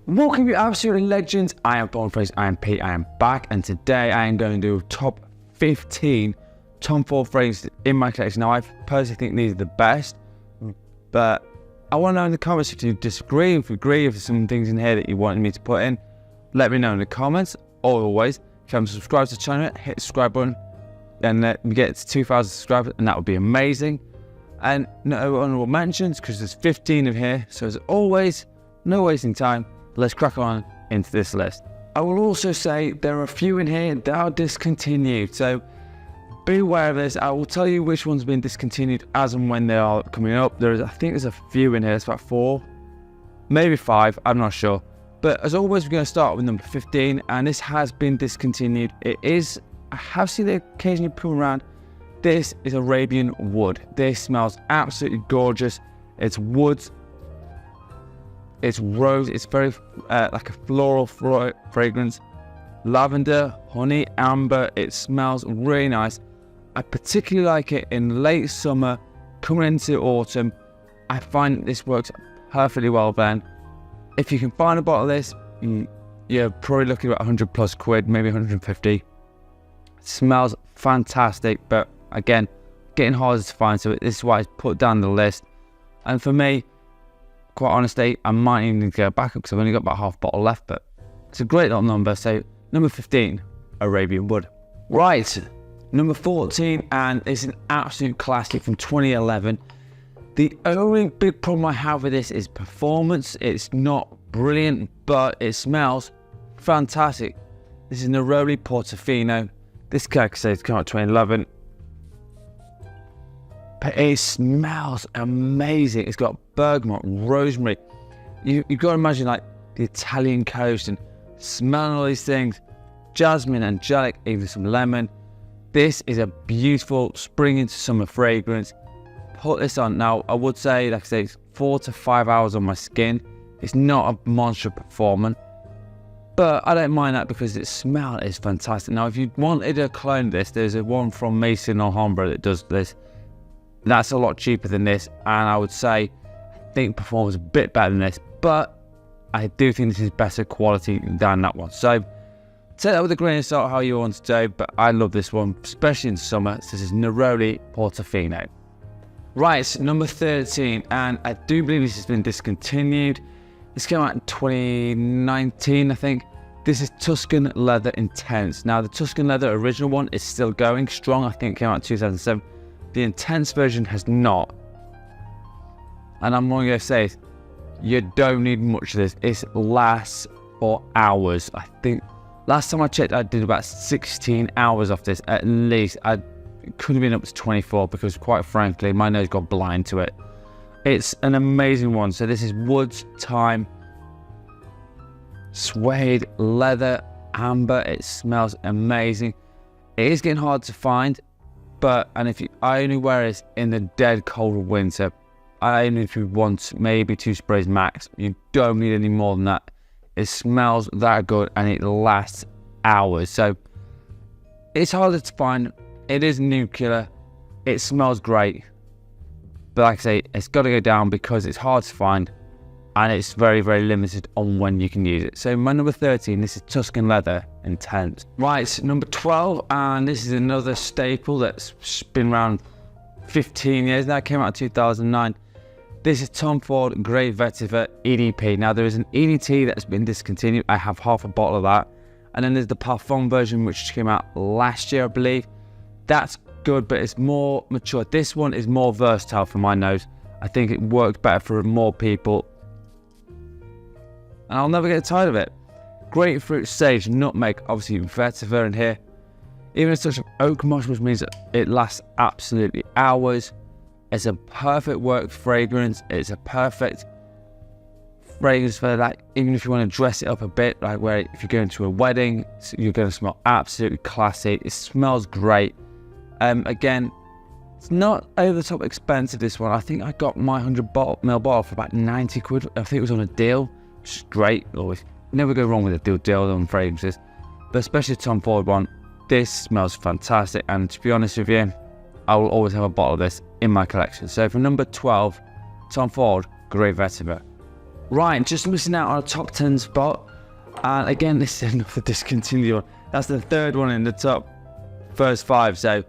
Welcome you absolute legends, I am Born Fragrance, I am Pete, I am back, and today I am going to do top 15 Tom Ford fragrances in my collection. Now I personally think these are the best, but I want to know in the comments if you disagree, if you agree, if there's some things in here that you wanted me to put in. Let me know in the comments. Always, if you haven't subscribed to the channel, hit the subscribe button and let me get to 2,000 subscribers, and that would be amazing. And no honorable mentions because there's 15 of here, so as always, no wasting time. Let's crack on into this list. I will also say there are a few in here that are discontinued, so be aware of this. I will tell you which ones have been discontinued as and when they are coming up. I think there's a few in here. It's about 4, maybe 5. I'm not sure. But as always, we're going to start with number 15, and this has been discontinued. It is. I have seen it occasionally put around. This is Arabian Wood. This smells absolutely gorgeous. It's woods. It's rose. It's very like a floral fragrance. Lavender, honey, amber. It smells really nice. I particularly like it in late summer, coming into autumn. I find this works perfectly well then. If you can find a bottle of this, you're probably looking at 100 plus quid, maybe 150. It smells fantastic, but again, getting harder to find, so this is why it's put down the list. And for me, quite honestly, I might even need to go back up because I've only got about half a bottle left, but it's a great little number. So number 15, Arabian Wood. Right, number 14, and it's an absolute classic from 2011. The only big problem I have with this is performance. It's not brilliant, but it smells fantastic. This is Neroli Portofino. This guy says it's come out 2011. But it smells amazing. It's got bergamot, rosemary. You've got to imagine like the Italian coast and smelling all these things. Jasmine, angelic, even some lemon. This is a beautiful spring into summer fragrance. Put this on. Now, I would say, like I say, it's 4 to 5 hours on my skin. It's not a monster performance, but I don't mind that because the smell is fantastic. Now, if you wanted a clone of this, there's a one from Maison Alhambra that does this. That's a lot cheaper than this, and I would say I think performs a bit better than this, but I do think this is better quality than that one. So take that with a grain of salt how you want to do, but I love this one, especially in summer. So this is Neroli Portofino. Right, number 13, and I do believe this has been discontinued. This came out in 2019, I think. This is Tuscan Leather Intense. Now, the Tuscan Leather original one is still going strong. I think it came out in 2007. The Intense version has not. And I'm only going to say, you don't need much of this. It lasts for hours. I think last time I checked, I did about 16 hours off this at least. It could have been up to 24 because, quite frankly, my nose got blind to it. It's an amazing one. So this is woods, thyme, suede, leather, amber. It smells amazing. It is getting hard to find, but I only wear this in the dead cold of winter. Only if you want maybe 2 sprays max. You don't need any more than that. It smells that good and it lasts hours. So it's harder to find. It is nuclear. It smells great. But like I say, it's got to go down because it's hard to find and it's very, very limited on when you can use it. So my number 13, this is Tuscan Leather Intense. Right, number 12, and this is another staple that's been around 15 years now. It came out in 2009. This is Tom Ford Grey Vetiver EDP. Now there is an EDT that's been discontinued. I have half a bottle of that. And then there's the Parfum version, which came out last year, I believe. That's good, but it's more mature. This one is more versatile for my nose. I think it works better for more people. And I'll never get tired of it. Grapefruit, sage, nutmeg, obviously vetiver in here. Even a touch of oak moss, which means it lasts absolutely hours. It's a perfect work fragrance. It's a perfect fragrance for that, even if you want to dress it up a bit, like where if you're going to a wedding, you're going to smell absolutely classy. It smells great. Again, it's not over the top expensive, this one. I think I got my 100ml bottle for about 90 quid. I think it was on a deal. Straight, always. Never go wrong with a deal on fragrances. But especially the Tom Ford one, this smells fantastic. And to be honest with you, I will always have a bottle of this in my collection. So for number 12, Tom Ford Grey Vetiver. Right, just missing out on a top 10 spot. And again, this is another discontinued one. That's the third one in the top first 5. So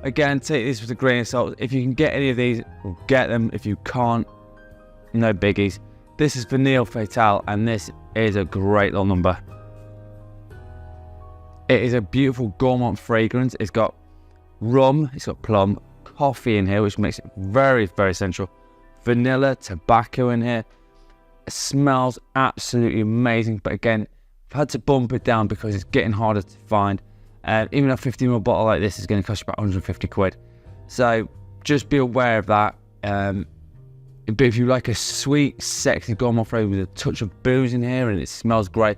again, take this with a grain of salt. If you can get any of these, get them. If you can't, no biggies. This is Vanille Fatale, and this is a great little number. It is a beautiful gourmand fragrance. It's got rum, it's got plum, coffee in here, which makes it very, very sensual. Vanilla, tobacco in here. It smells absolutely amazing, but again, I've had to bump it down because it's getting harder to find. Even a 50ml bottle like this is going to cost you about 150 quid. So just be aware of that. But if you like a sweet, sexy gourmand fragrance with a touch of booze in here and it smells great,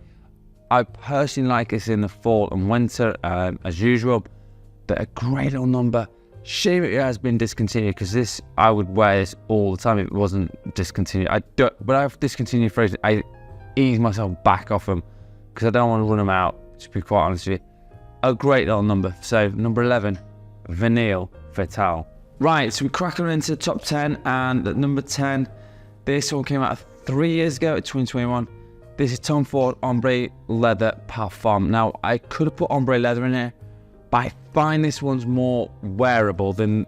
I personally like this in the fall and winter as usual. But a great little number. Shame it has been discontinued, because this, I would wear this all the time if it wasn't discontinued. When I've discontinued phrases, I ease myself back off them because I don't want to run them out, to be quite honest with you. A great little number. So number 11, Vanille Fatale. Right, so we crack on into the top 10, and at number 10, this one came out 3 years ago, 2021. This is Tom Ford Ombre Leather Parfum. Now, I could have put Ombre Leather in here, but I find this one's more wearable than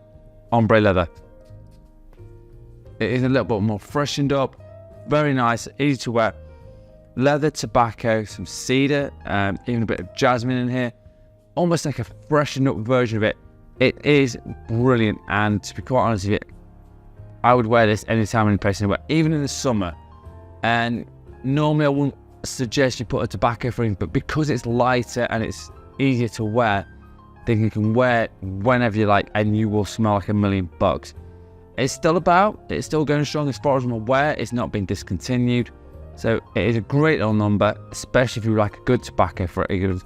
Ombre Leather. It is a little bit more freshened up, very nice, easy to wear. Leather, tobacco, some cedar, even a bit of jasmine in here. Almost like a freshened up version of it. It is brilliant, and to be quite honest with you, I would wear this anytime, any place, anywhere, even in the summer. And normally I wouldn't suggest you put a tobacco frame, but because it's lighter and it's easier to wear, then you can wear it whenever you like and you will smell like $1,000,000. It's still going strong as far as I'm aware. It's not been discontinued. So it is a great little number, especially if you like a good tobacco fragrance,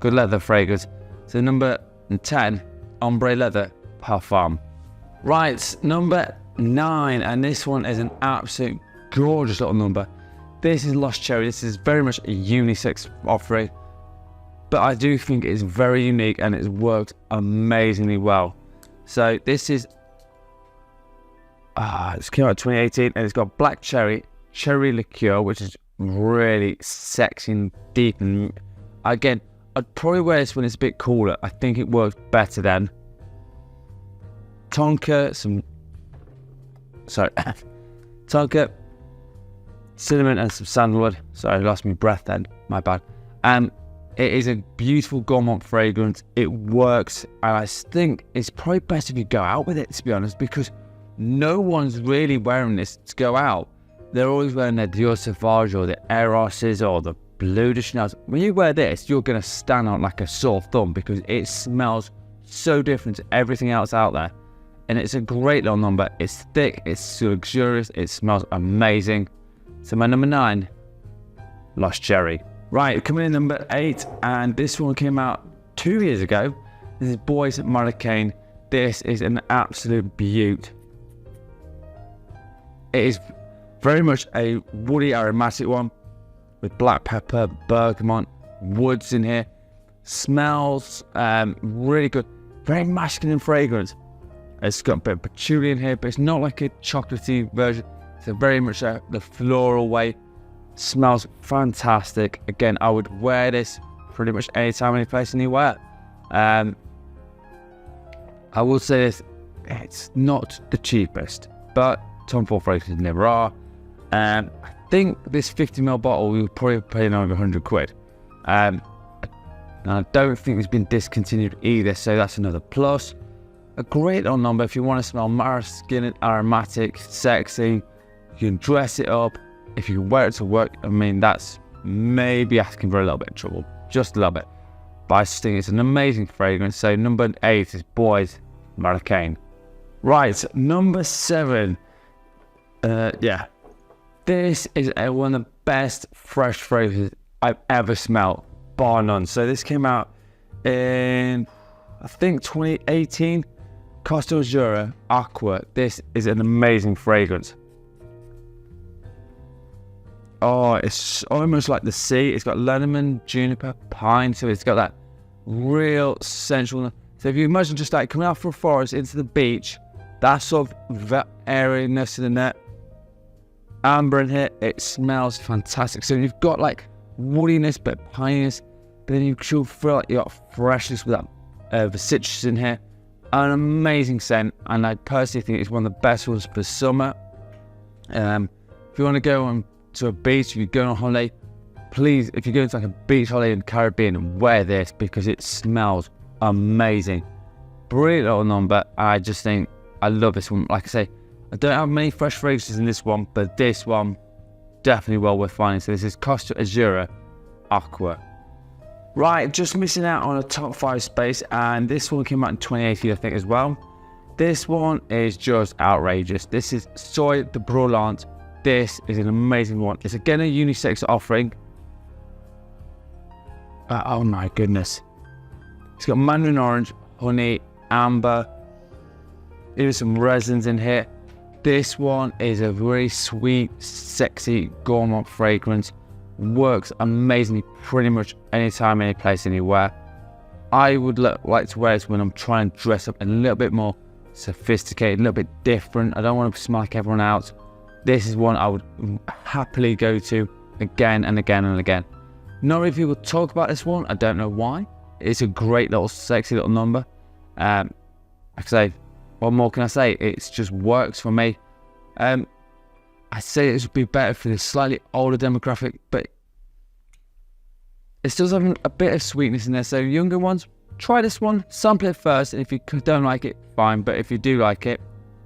good leather fragrance. So number 10, Ombre Leather Parfum. Right, number 9, and this one is an absolute gorgeous little number. This is Lost Cherry. This is very much a unisex offering, but I do think it's very unique and it's worked amazingly well. So this is, it's came out in 2018, and it's got black cherry liqueur, which is really sexy and deep. And again, I'd probably wear this when it's a bit cooler. I think it works better then. Tonka, cinnamon and some sandalwood. Sorry, I lost my breath then, my bad. It is a beautiful gourmand fragrance. It works, and I think it's probably best if you go out with it, to be honest, because no one's really wearing this to go out. They're always wearing their Dior Sauvage or the Eros's or the Bleu de Chanel. When you wear this, you're going to stand out like a sore thumb because it smells so different to everything else out there. And it's a great little number. It's thick, it's luxurious, it smells amazing. So my number 9, Lost Cherry. Right, coming in number 8, and this one came out 2 years ago. This is Bois Maracain. This is an absolute beaut. It is very much a woody aromatic one with black pepper, bergamot, woods in here. Smells really good. Very masculine fragrance. It's got a bit of patchouli in here, but it's not like a chocolatey version. It's very much the floral way. Smells fantastic. Again, I would wear this pretty much anytime, any place, anywhere. I will say this, it's not the cheapest, but Tom Ford fragrances never are. I think this 50ml bottle we were probably paying over 100 quid. And I don't think it's been discontinued either, so that's another plus. A great little number if you want to smell masculine, aromatic, sexy. You can dress it up. If you wear it to work, I mean, that's maybe asking for a little bit of trouble, just a little bit. But I just think it's an amazing fragrance. So number 8 is Bois Maracain. Right, number 7. This is one of the best fresh fragrances I've ever smelled, bar none. So this came out in, I think, 2018. Costa Azzurra Acqua. This is an amazing fragrance. Oh, it's almost like the sea. It's got lemon, juniper, pine, so it's got that real sensual. So if you imagine just like coming out from a forest into the beach, that sort of airiness in the net, amber in here, it smells fantastic. So you've got like woodiness but pininess, but then you still feel like you got freshness with that the citrus in here. An amazing scent, and I personally think it's one of the best ones for summer. If you want to go on to a beach, if you're going on holiday, please, if you're going to like a beach holiday in the Caribbean, wear this because it smells amazing. Brilliant little number. I just think I love this one. Like I say, I don't have many fresh fragrances in this one, but this one definitely well worth finding. So this is Costa Azzurra Acqua. Right, just missing out on a top 5 space, and this one came out in 2018, I think, as well. This one is just outrageous. This is Soleil Brulant. This is an amazing one. It's again a unisex offering. Oh my goodness. It's got mandarin orange, honey, amber. There's some resins in here. This one is a very sweet, sexy, gourmand fragrance. Works amazingly pretty much anytime, any place, anywhere. I would like to wear this when I'm trying to dress up a little bit more sophisticated, a little bit different. I don't want to smell like everyone else. This is one I would happily go to again and again and again. Not many people talk about this one. I don't know why. It's a great little sexy little number. Like I say, what more can I say? It just works for me. I say it would be better for the slightly older demographic, but it still has a bit of sweetness in there. So younger ones, try this one, sample it first, and if you don't like it, fine. But if you do like it,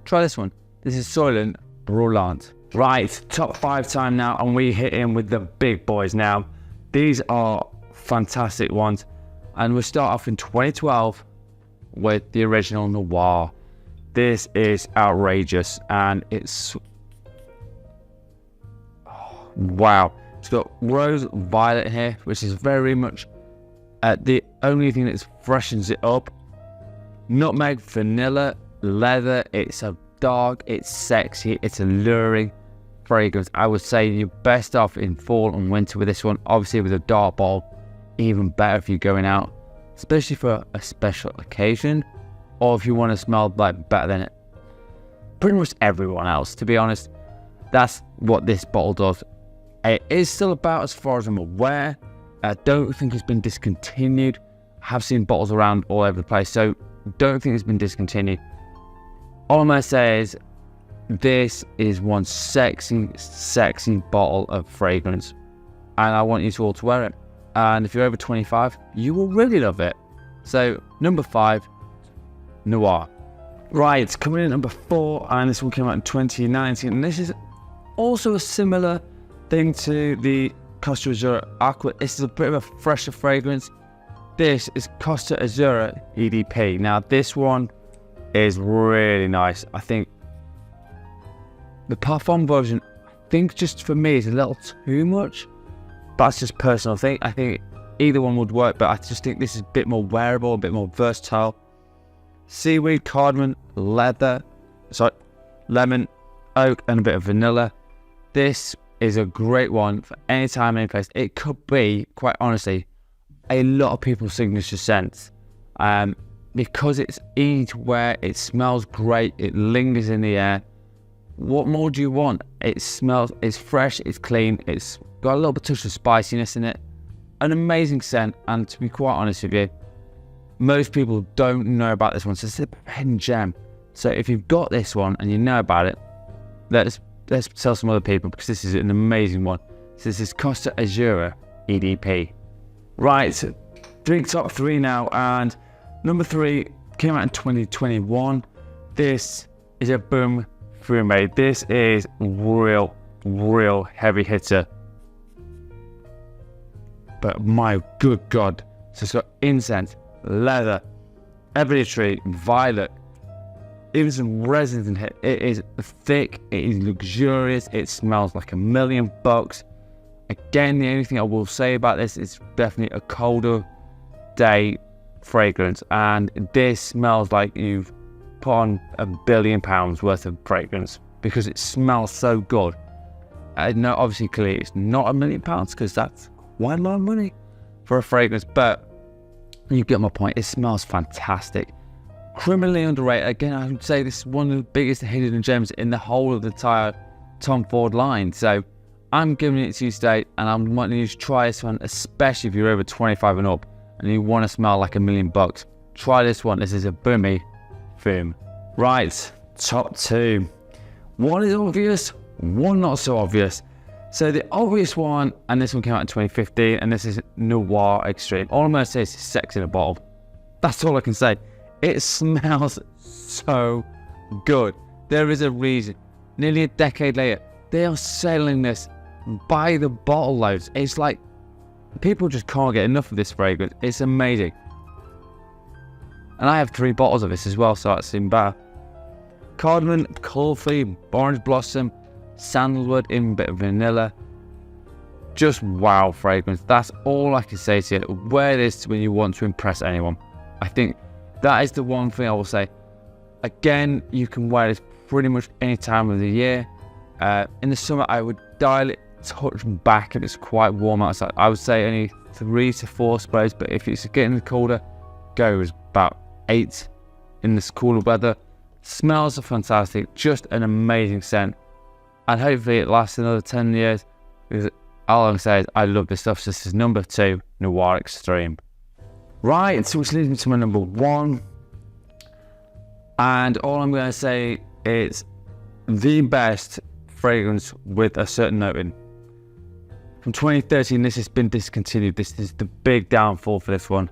try this one. This is Soleil Brulant. Right, top 5 time now, and we hit in with the big boys now. These are fantastic ones, and we'll start off in 2012 with the original Noir. This is outrageous, and it's wow. It's got rose violet here, which is very much the only thing that freshens it up. Nutmeg, vanilla, leather. It's a dark, it's sexy, it's alluring fragrance. I would say you're best off in fall and winter with this one. Obviously with a dark bottle, even better if you're going out, especially for a special occasion, or if you want to smell like better than pretty much everyone else. To be honest, that's what this bottle does. It is still about, as far as I'm aware. I don't think it's been discontinued. I have seen bottles around all over the place, so don't think it's been discontinued. All I'm going to say is this is one sexy, sexy bottle of fragrance, and I want you all to wear it. And if you're over 25, you will really love it. So number 5, Noir. Right, coming in at number 4, and this one came out in 2019, and this is also a similar thing to the Costa Azzurra Acqua. This is a bit of a fresher fragrance. This is Costa Azzurra EDP. Now this one is really nice. I think the Parfum version, I think just for me, is a little too much. That's just personal thing. I think either one would work, but I just think this is a bit more wearable, a bit more versatile. Seaweed, cardamom, leather, lemon, oak, and a bit of vanilla. This is a great one for any time, any place. It could be, quite honestly, a lot of people's signature scents. Because it's easy to wear, it smells great, it lingers in the air. What more do you want? It smells, it's fresh, it's clean, it's got a little bit of spiciness in it. An amazing scent, and to be quite honest with you, most people don't know about this one, so it's a hidden gem. So if you've got this one and you know about it, let's tell some other people, because this is an amazing one. So this is Costa Azzurra EDP. Right, top 3 now, and number 3 came out in 2021. This is a Bois Maracain. This is real heavy hitter. But my good God, so it's got incense, leather, ebony tree, violet, even some resins in here. It is thick, it is luxurious, it smells like $1,000,000. Again, the only thing I will say about this is definitely a colder day fragrance, and this smells like you've put on £1 billion worth of fragrance, because it smells so good. No, obviously, clearly it's not £1 million, because that's quite a lot of money for a fragrance, but You get my point. It smells fantastic. Criminally underrated. Again, I would say this is one of the biggest hidden gems in the whole of the entire Tom Ford line. So I'm giving it to you today, and I'm wanting you to try this one, especially if you're over 25 and up and you want to smell like $1,000,000. Try this one. This is Ebene Fume. Right, top two. One is obvious, one not so obvious. So the obvious one, and this one came out in 2015, and this is Noir Extreme. All I'm going to say is it's sex in a bottle. That's all I can say. It smells so good. There is a reason. Nearly a decade later, they are selling this by the bottle loads. It's like people just can't get enough of this fragrance. It's amazing. And I have 3 bottles of this as well, so that's even better. Cardamom, coffee, orange blossom, sandalwood, even a bit of vanilla. Just wow fragrance. That's all I can say to you. Wear this when you want to impress anyone. I think that is the one thing I will say. Again, you can wear this pretty much any time of the year. In the summer, I would dial it touch back if it's quite warm outside. I would say only 3 to 4 sprays, but if it's getting colder, go with about 8 in this cooler weather. Smells are fantastic, just an amazing scent, and hopefully it lasts another 10 years, because all I'm saying is I love this stuff. So this is number 2, Noir Extreme. Right, so which leads me to my number 1, and all I'm going to say is the best fragrance with a certain note in. From 2013, this has been discontinued. This is the big downfall for this one.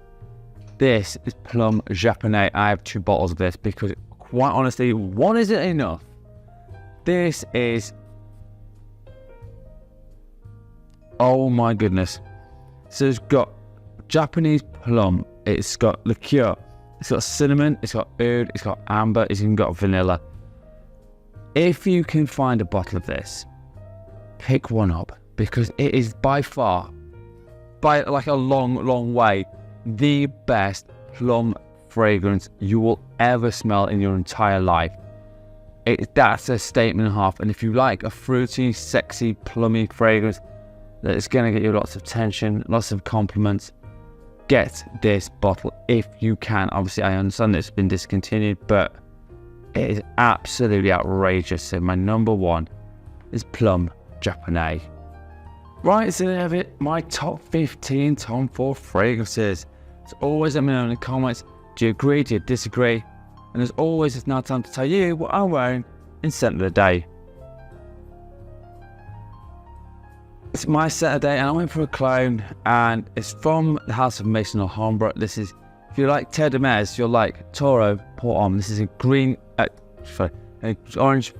This is Plum Japonais. I have 2 bottles of this because, quite honestly, one isn't enough. This is, oh my goodness. So it's got Japanese plum, it's got liqueur, it's got cinnamon, it's got oud, it's got amber, it's even got vanilla. If you can find a bottle of this, pick one up, because it is by far, by like a long way, the best plum fragrance you will ever smell in your entire life. That's a statement and a half. And if you like a fruity, sexy, plummy fragrance that is going to get you lots of attention, lots of compliments, get this bottle if you can. Obviously, I understand that it's been discontinued, but it is absolutely outrageous. So my number 1 is Plum Japonais. Right, so there you have it, my top 15 Tom Ford fragrances. As always, let me know in the comments, do you agree, do you disagree? And as always, it's now time to tell you what I'm wearing in scent of the day. It's my scent of the day, and I went for a cologne, and it's from the house of Maison Alhambra. This is, if you like Terre de Mer, you'll like Toro Homme. This is a green, an orange,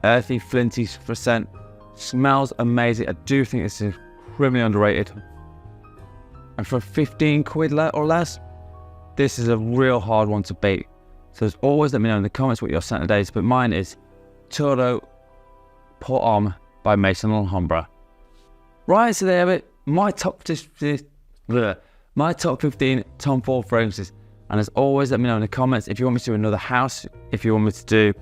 earthy, flinty scent. Smells amazing. I do think this is criminally underrated. And for 15 quid or less, this is a real hard one to beat. So as always, let me know in the comments what your scent of the day is. But mine is Toro Homme by Maison Alhambra. Right, so there you have it. My top 15 Tom Ford fragrances. And as always, let me know in the comments if you want me to do another house, if you want me to do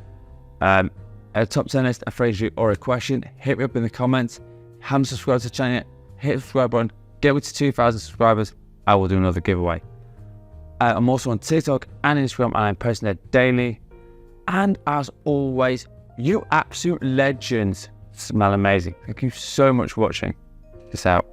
a top 10 list, a fragrance or a question. Hit me up in the comments. Haven't subscribed to the channel yet, hit the subscribe button. Get me to 2,000 subscribers, I will do another giveaway. I'm also on TikTok and Instagram, and I'm posting there daily. And as always, you absolute legends smell amazing. Thank you so much for watching. Peace out.